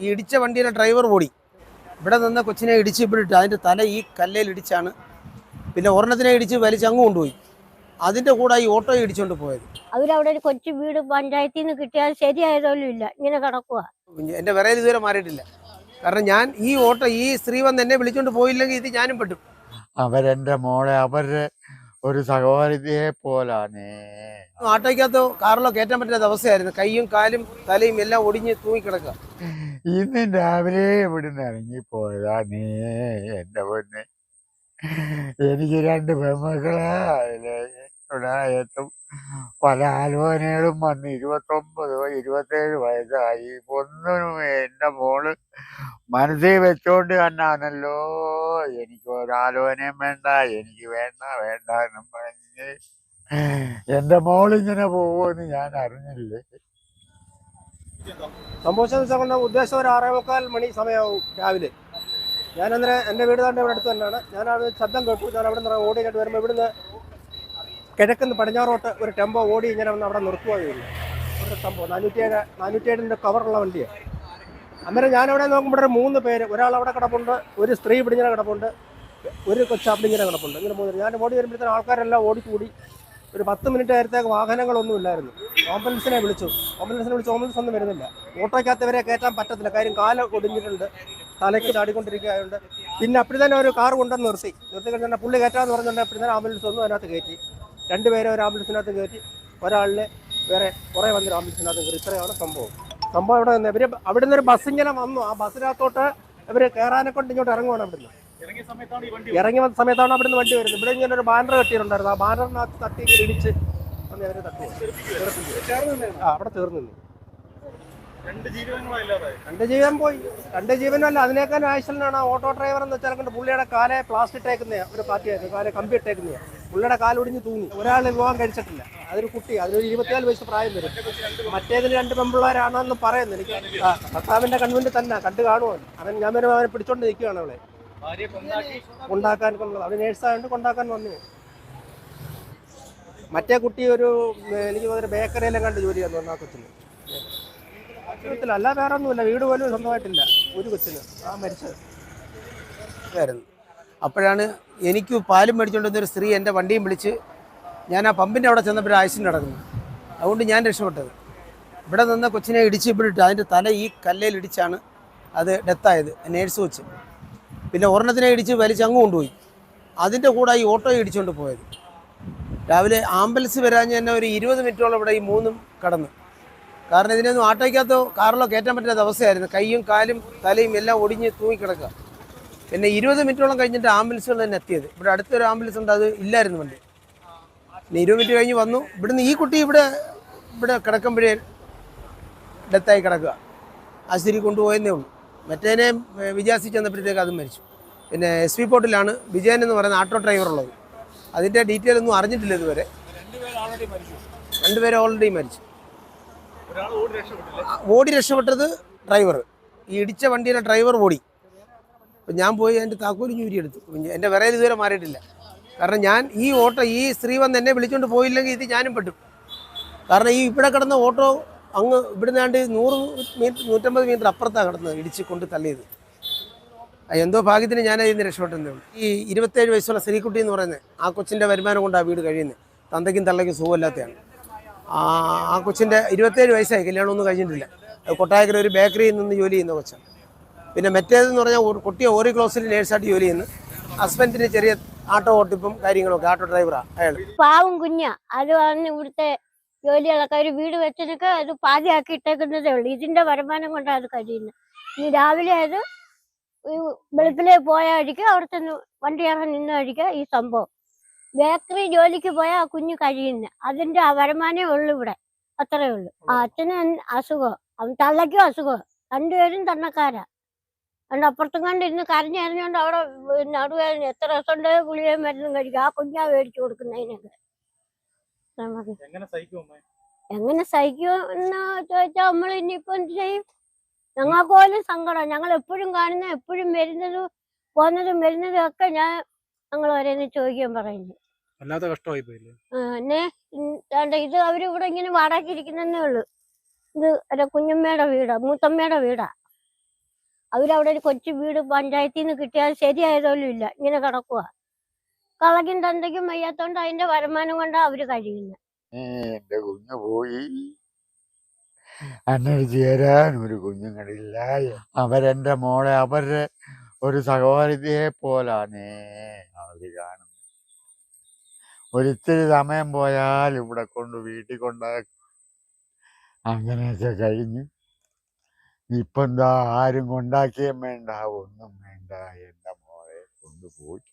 ഈ ഇടിച്ച വണ്ടിയുടെ ഡ്രൈവർ ഓടി. ഇവിടെ നിന്ന കൊച്ചിനെ ഇടിച്ച് ഇവിടെ ഇട്ട് അതിൻ്റെ തല ഈ കല്ലയിൽ ഇടിച്ചാണ്. പിന്നെ ഒരെണ്ണത്തിനെ ഇടിച്ച് വലിച്ചങ്ങ് കൊണ്ടുപോയി. അതിൻ്റെ കൂടെ ഈ ഓട്ടോ ഇടിച്ചുകൊണ്ട് പോയത്. അവരവിടെ ഒരു കൊച്ചു വീട് പഞ്ചായത്തിൽ നിന്ന് കിട്ടിയാൽ ശരിയായതോലും ഇല്ല, ഇങ്ങനെ കിടക്കുക. എൻ്റെ വിറയിൽ ഇതുവരെ മാറിയിട്ടില്ല. കാരണം ഞാൻ ഈ സ്ത്രീ വന്ന് എന്നെ വിളിച്ചുകൊണ്ട് പോയില്ലെങ്കിൽ ഇത് ഞാനും പെട്ടു. അവരെന്റെ മോളെ അവരുടെ ഒരു സഹോദരിയെ പോലാണ്. ആട്ടോയ്ക്കകത്തോ കാറിലോ കയറ്റാൻ പറ്റാത്ത അവസ്ഥയായിരുന്നു. കൈയും കാലും തലയും എല്ലാം ഒടിഞ്ഞ് തൂങ്ങിക്കിടക്കുക. ഇന്ന് രാവിലെ ഇവിടുന്ന് ഇറങ്ങിപ്പോയതാണ് എന്റെ പൊന്ന്. എനിക്ക് 2 പെൺമക്കളാ. ഏറ്റവും പല ആലോചനകളും വന്ന് 29 27 വയസ്സായി. ഒന്നും എന്റെ മോള് മനസ്സിൽ വെച്ചോണ്ട് തന്നാണല്ലോ എനിക്ക് ഒരാലോചനയും വേണ്ട, എനിക്ക് വേണ്ട എന്നും പറഞ്ഞ് എന്റെ മോളിങ്ങനെ പോവുമെന്ന് ഞാൻ അറിഞ്ഞില്ലേ. സംഭവിച്ചെന്ന് ഉദ്ദേശം ഒരു 6:45 മണി സമയമാവും രാവിലെ. ഞാനന്നേരം എൻ്റെ വീട് തന്നെ ഇവിടെ അടുത്ത് തന്നെയാണ്. ഞാനത് ശബ്ദം കേട്ടു. ഞാൻ അവിടെ നിന്ന് ഓടിയിട്ട് വരുമ്പോൾ ഇവിടുന്ന് കിഴക്കുന്ന് പടിഞ്ഞാറോട്ട് ഒരു ടെമ്പോ ഓടി ഇങ്ങനെ വന്ന് അവിടെ നിർത്തുകയാണ്. ഒരു സംഭവം 407 കവറുള്ള വണ്ടിയാണ്. അന്നേരം ഞാനവിടെ നോക്കുമ്പോൾ 3 പേര്, ഒരാൾ അവിടെ കിടപ്പുണ്ട്, ഒരു സ്ത്രീ പിടിങ്ങനെ കിടപ്പുണ്ട്, ഒരു കൊച്ചാപ്പിളിങ്ങനെ കിടപ്പുണ്ട്. ഇങ്ങനെ 3 ഞാൻ ഓടി വരുമ്പോഴത്തേനും ആൾക്കാരെല്ലാം ഓടിക്കൂടി. ഒരു 10 മിനിറ്റ് നേരത്തേക്ക് വാഹനങ്ങളൊന്നും ഇല്ലായിരുന്നു. ആംബുലൻസിനെ വിളിച്ചു. ആംബുലൻസ് ഒന്നും വരുന്നില്ല. ഓട്ടോയ്ക്കകത്തവരെ കയറ്റാൻ പറ്റത്തില്ല. കാര്യം കാല് ഒടിഞ്ഞിട്ടുണ്ട്, തലയ്ക്ക് ചാടിക്കൊണ്ടിരിക്കുകയായതുകൊണ്ട്. പിന്നെ അപ്പോഴും തന്നെ ഒരു കാർ കൊണ്ടുവന്ന് നിർത്തി കഴിഞ്ഞാൽ പുള്ളി കയറ്റാന്ന് പറഞ്ഞിട്ടുണ്ട്. അപ്പോഴും തന്നെ ആംബുലൻസ് ഒന്നും അതിനകത്ത് കയറ്റി. 2 പേരെ ഒരു ആംബുലൻസിനകത്ത് കയറ്റി, ഒരാളിനെ വേറെ കുറേ വന്നൊരു ആംബുലൻസിനകത്ത് കയറി. ഇത്രയാണ് സംഭവം. ഇവിടെ നിന്ന് ഇവർ അവിടെ നിന്ന് ഒരു ബസ് ഇങ്ങനെ വന്നു. ആ ബസ്സിനകത്തോട്ട് ഇവർ കയറാനെ കൊണ്ട് ഇങ്ങോട്ട് ഇറങ്ങുവാണ്. അവിടുന്ന് ഇറങ്ങിയ സമയത്താണ് അവിടുന്ന് വണ്ടി വരുന്നത്. ഇവിടെ ഇങ്ങനെ ഒരു ബാനർ കെട്ടിയിട്ടുണ്ടായിരുന്നു. ആ ബാനറിനകത്ത് തട്ടി ഇടിച്ച് അവരെ തട്ടുക. അവിടെ ചേർന്ന് നിന്നു. 2 ജീവൻ പോയി. 2 ജീവനല്ല, അതിനേക്കാൾ ആക്സിഡന്റാണ്. ഓട്ടോ ഡ്രൈവർ എന്ന് വെച്ചാൽ പുള്ളിയുടെ കാലെ പ്ലാസ്റ്റിക് ഇട്ടേക്കുന്ന ഒരു പാർട്ടിയായിരുന്നു. കാലെ കമ്പി ഇട്ടേക്കുന്ന പുള്ളിയുടെ കാലൊടിഞ്ഞ് തൂങ്ങി. ഒരാൾ വിവാഹം കഴിച്ചിട്ടില്ല. അതൊരു കുട്ടി, അതിനൊരു 24 വയസ്സ് പ്രായം വരും. മറ്റേതിന് 2 പെൺപിള്ളേരാണെന്ന് പറയുന്നു. എനിക്ക് ഭർത്താവിന്റെ കൺമുന്നിൽ തന്നെ കണ്ടു കാണുമോ. ഞാൻ അവനെ പിടിച്ചോണ്ട് നിൽക്കുകയാണ്. അവളെ കൊണ്ടാക്കാൻ അവര് നേഴ്സായോണ്ട് കൊണ്ടാക്കാൻ വന്നു. മറ്റേ കുട്ടി എനിക്ക് തോന്നുന്നു ബേക്കറിയെല്ലാം കണ്ട് ജോലി ചെയ്യാൻ തോന്നുന്നു. ആ കൊച്ചിന് അല്ല വേറെ ഒന്നുമില്ല. വീട് പോലും സ്വന്തമായിട്ടില്ല ഒരു കൊച്ചിന്. ആ മരിച്ചത് ആയിരുന്നു. അപ്പോഴാണ് എനിക്ക് പാലും മേടിച്ചുകൊണ്ടിരുന്നൊരു സ്ത്രീ എൻ്റെ വണ്ടിയും വിളിച്ച് ഞാൻ ആ പമ്പിൻ്റെ അവിടെ ചെന്നപ്പോൾ ആക്സിഡൻറ്റ് നടക്കുന്നു. അതുകൊണ്ട് ഞാൻ രക്ഷപ്പെട്ടത്. ഇവിടെ നിന്ന് കൊച്ചിനെ ഇടിച്ച് ഇവിടെ ഇട്ട് അതിൻ്റെ തല ഈ കല്ലയിൽ ഇടിച്ചാണ് അത് ഡെത്തായത്. നേഴ്സ് വെച്ച്. പിന്നെ ഒരെണ്ണത്തിനെ ഇടിച്ച് വലിച്ചങ്ങ് കൊണ്ടുപോയി. അതിൻ്റെ കൂടെ ഈ ഓട്ടോ ഇടിച്ചുകൊണ്ട് പോയത്. രാവിലെ ആംബുലൻസ് വരാഞ്ഞ് തന്നെ ഒരു 20 മിനിറ്റോളം ഇവിടെ ഈ 3ഉം കടന്നു. കാരണം ഇതിനൊന്നും ആട്ടോയ്ക്കകത്തോ കാറിലോ കയറ്റാൻ പറ്റാത്ത അവസ്ഥയായിരുന്നു. കൈയും കാലും തലയും എല്ലാം ഒടിഞ്ഞ് തൂങ്ങിക്കിടക്കുക. പിന്നെ 20 മിനിറ്റോളം കഴിഞ്ഞിട്ട് ആംബുലൻസുകൾ തന്നെ എത്തിയത്. ഇവിടെ അടുത്തൊരു ആംബുലൻസ് ഉണ്ട്, അത് ഇല്ലായിരുന്നു വണ്ടി. പിന്നെ 20 മിനിറ്റ് കഴിഞ്ഞ് വന്നു. ഇവിടുന്ന് ഈ കുട്ടി ഇവിടെ കിടക്കുമ്പോഴേ ഡെത്തായി കിടക്കുക. ആശുപത്രി കൊണ്ടുപോയെന്നേ ഉള്ളൂ. മറ്റേനെ വിജാസി ചെന്നപ്പോഴത്തേക്ക് അതും മരിച്ചു. പിന്നെ SP പോർട്ടിലാണ് വിജയൻ എന്ന് പറയുന്ന ആട്ടോ ഡ്രൈവർ ഉള്ളത്. അതിൻ്റെ ഡീറ്റെയിൽ ഒന്നും അറിഞ്ഞിട്ടില്ല ഇതുവരെ. 2 പേരെ ഓൾറെഡി മരിച്ചു. ഓടി രക്ഷപ്പെട്ടത് ഡ്രൈവർ. ഈ ഇടിച്ച വണ്ടിയുടെ ഡ്രൈവർ ഓടി. അപ്പം ഞാൻ പോയി അതിൻ്റെ താക്കോലും ചൂരിയെടുത്തു. എൻ്റെ വിറയിൽ ഇതുവരെ മാറിയിട്ടില്ല. കാരണം ഞാൻ ഈ സ്ത്രീ വന്ന് എന്നെ വിളിച്ചുകൊണ്ട് പോയില്ലെങ്കിൽ ഇത് ഞാനും പെട്ടു. കാരണം ഇവിടെ കിടന്ന ഓട്ടോ അങ്ങ് ഇവിടുന്ന് 150 മീറ്റർ അപ്പുറത്താണ് കിടന്നത്, ഇടിച്ച് കൊണ്ട് തള്ളിയത്. എന്തോ ഭാഗ്യത്തിന് ഞാൻ അതിൽ നിന്ന് രക്ഷപ്പെട്ടതേ ഉള്ളൂ. ഈ 27 വയസ്സുള്ള ശ്രീകുട്ടി എന്ന് പറയുന്നത് ആ കൊച്ചിൻ്റെ വരുമാനം കൊണ്ട് ആ വീട് കഴിയുന്നത്. തന്തയ്ക്കും തള്ളയ്ക്കും സുഖമില്ലാത്തതാണ്. ആ കൊച്ചിൻ്റെ 27 വയസ്സായി, കല്യാണമൊന്നും കഴിഞ്ഞിട്ടില്ല. കൊട്ടായക്കര ഒരു ബേക്കറിയിൽ നിന്ന് ജോലി ചെയ്യുന്ന കൊച്ചാണ്. പിന്നെ മറ്റേതെന്ന് പറഞ്ഞാൽ കുട്ടിയെ ഓറി ക്ലോസിൽ നേഴ്സായിട്ട് ജോലി ചെയ്യുന്നു. ഹസ്ബൻഡിന് ചെറിയ ആട്ടോ ഓട്ടിപ്പും കാര്യങ്ങളൊക്കെ, ആട്ടോ ഡ്രൈവറാണ് അയാൾ. പാവം കുഞ്ഞാ. അത് വന്ന് ഇവിടുത്തെ ജോലികളൊക്കെ ഒരു വീട് വെച്ചതൊക്കെ അത് പാതിയാക്കി ഇട്ടേക്കുന്നതേ ഉള്ളൂ. ഇതിന്റെ വരുമാനം കൊണ്ടാണ് അത് കഴിയുന്നത്. ഇനി രാവിലെ അത് വെളുപ്പിലെ പോയ വഴിക്ക് അവിടുത്തെ വണ്ടി ഇറങ്ങി നിന്ന വഴിക്ക് ഈ സംഭവം. ബേക്കറി ജോലിക്ക് പോയാൽ ആ കുഞ്ഞ് കഴിയുന്ന അതിന്റെ ആ വരുമാനമേ ഉള്ളൂ ഇവിടെ. അത്രേ ഉള്ളൂ. അച്ഛന് അസുഖം, അവൻ തള്ളയ്ക്കും അസുഖം. 2 പേരും തണ്ണക്കാരാ. അതുകൊണ്ട് അപ്പുറത്തും കണ്ട് ഇന്ന് കരഞ്ഞറിഞ്ഞുകൊണ്ട് അവിടെ നടുവേദന എത്ര ദിവസം കൊണ്ട് ഗുളികയും മരുന്നും കഴിക്കും. ആ കുഞ്ഞാ മേടിച്ചു കൊടുക്കുന്നതിനൊക്കെ. എങ്ങനെ സഹിക്കുമെന്ന് ചോദിച്ചാൽ നമ്മൾ ഇനിയിപ്പോ എന്ത് ചെയ്യും? ഞങ്ങൾക്ക് പോലും സങ്കടം. ഞങ്ങൾ എപ്പോഴും കാണുന്ന, എപ്പോഴും വരുന്നതും വരുന്നതും ഒക്കെ ഞങ്ങൾ ഓരോന്ന് ചോദിക്കാൻ പറയുന്നു. ഇത് അവരിവിടെ ഇങ്ങനെ വാടകയ്ക്ക് ഇരിക്കുന്നതേ ഉള്ളു. ഇത് കുഞ്ഞമ്മയുടെ വീടാ, മൂത്തമ്മയുടെ വീടാ. അവരവിടെ ഒരു കൊച്ചു വീട് പഞ്ചായത്തിൽ നിന്ന് കിട്ടിയാൽ ശരിയായതോലും ഇല്ല, ഇങ്ങനെ കിടക്കുക. കളക്കും തന്തയ്ക്കും വയ്യാത്തോണ്ട് അതിന്റെ വരുമാനം കൊണ്ടാണ് അവര് കഴിയുന്നത്. എന്റെ കുഞ്ഞു പോയി, എന്നോട് ചേരാൻ ഒരു കുഞ്ഞുങ്ങളില്ല. അവരെന്റെ മോളെ അവരുടെ ഒരു സഹോദരിയെ പോലാണ് അവര് കാണുന്നത്. ഒരിത്തിരി സമയം പോയാൽ ഇവിടെ കൊണ്ട് വീട്ടിൽ കൊണ്ടാക്കും. അങ്ങനെയൊക്കെ കഴിഞ്ഞ് ഇപ്പൊ എന്താ, ആരും കൊണ്ടാക്കിയും വേണ്ട, ഒന്നും വേണ്ട, എന്റെ മോളെ കൊണ്ടുപോയി.